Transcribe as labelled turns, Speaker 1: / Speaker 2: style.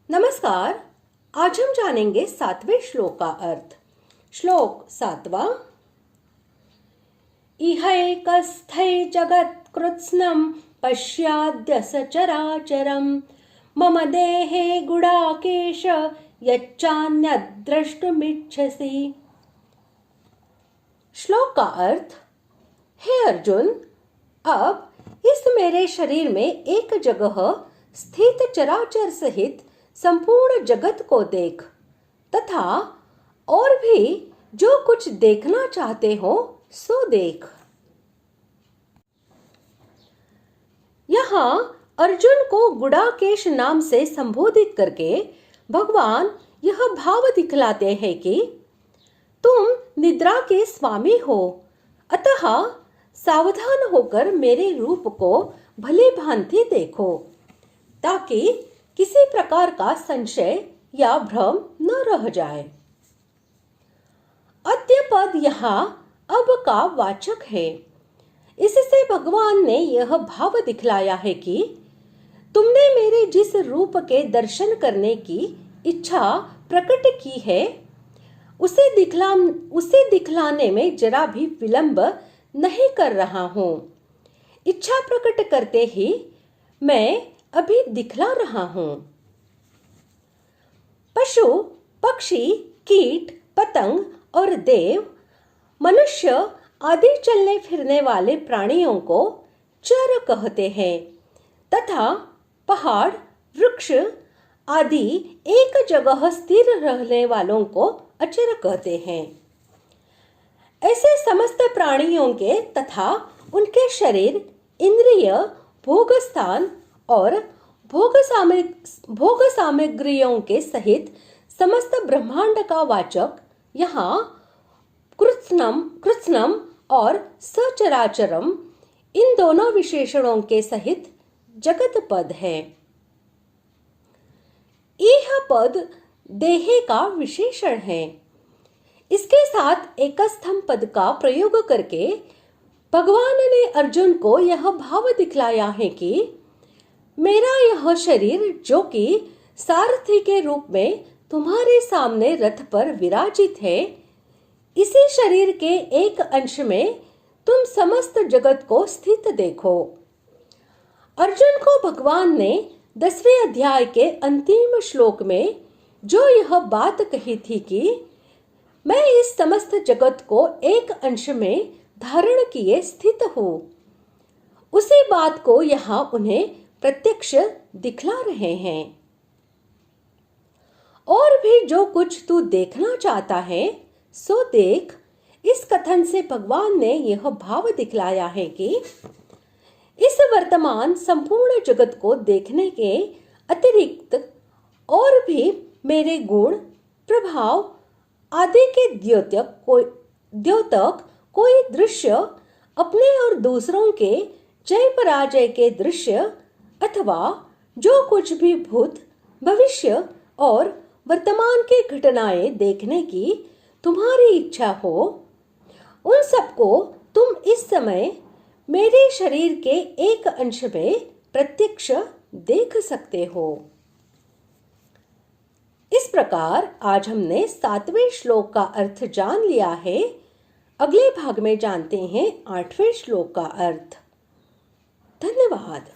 Speaker 1: नमस्कार। आज हम जानेंगे 7वें श्लोक का अर्थ। श्लोक 7वां। इहैकस्थै जगत्कृत्स्नं पश्याद्य सचराचरं मम देहे गुडाकेश यच्चान्यद् द्रष्टुमिच्छसि। श्लोक का अर्थ। हे अर्जुन, अब इस मेरे शरीर में एक जगह स्थित चराचर सहित संपूर्ण जगत को देख तथा और भी जो कुछ देखना चाहते हो सो देख। यहाँ अर्जुन को गुडाकेश नाम से संबोधित करके भगवान यह भाव दिखलाते हैं कि तुम निद्रा के स्वामी हो, अतः सावधान होकर मेरे रूप को भली भांति देखो ताकि किसी प्रकार का संशय या भ्रम न रह जाए। अद्य पद यहाँ अब का वाचक है। इससे भगवान ने यह भाव दिखलाया है कि तुमने मेरे जिस रूप के दर्शन करने की इच्छा प्रकट की है उसे दिखलाने में जरा भी विलंब नहीं कर रहा हूँ। इच्छा प्रकट करते ही मैं अभी दिखला रहा हूँ। पशु, पक्षी, कीट, पतंग और देव, मनुष्य आदि चलने फिरने वाले प्राणियों को चर कहते हैं तथा पहाड़, वृक्ष आदि एक जगह स्थिर रहने वालों को अचर कहते हैं। ऐसे समस्त प्राणियों के तथा उनके शरीर, इंद्रिय, भोग स्थान और भोग सामग्रियों के सहित समस्त ब्रह्मांड का वाचक यहाँ कृत्स्नम और सचराचरम इन दोनों विशेषणों के सहित जगत पद है। यह पद देहे का विशेषण है। इसके साथ एकस्थम पद का प्रयोग करके भगवान ने अर्जुन को यह भाव दिखलाया है कि मेरा यह शरीर जो कि सारथी के रूप में तुम्हारे सामने रथ पर विराजित है, इसी शरीर के एक अंश में तुम समस्त जगत को स्थित देखो। अर्जुन को भगवान ने 10वें अध्याय के अंतिम श्लोक में जो यह बात कही थी कि मैं इस समस्त जगत को एक अंश में धारण किए स्थित हूँ, उसी बात को यहाँ उन्हें प्रत्यक्ष दिखला रहे हैं। और भी जो कुछ तू देखना चाहता है सो देख। इस कथन से भगवान ने यह भाव दिखलाया है कि इस वर्तमान संपूर्ण जगत को देखने के अतिरिक्त और भी मेरे गुण, प्रभाव आदि के द्योतक कोई दृश्य अपने और दूसरों के जय पराजय के दृश्य अथवा जो कुछ भी भूत, भविष्य और वर्तमान की घटनाएं देखने की तुम्हारी इच्छा हो, उन सबको तुम इस समय मेरे शरीर के एक अंश में प्रत्यक्ष देख सकते हो। इस प्रकार आज हमने 7वें श्लोक का अर्थ जान लिया है। अगले भाग में जानते हैं 8वें श्लोक का अर्थ। धन्यवाद।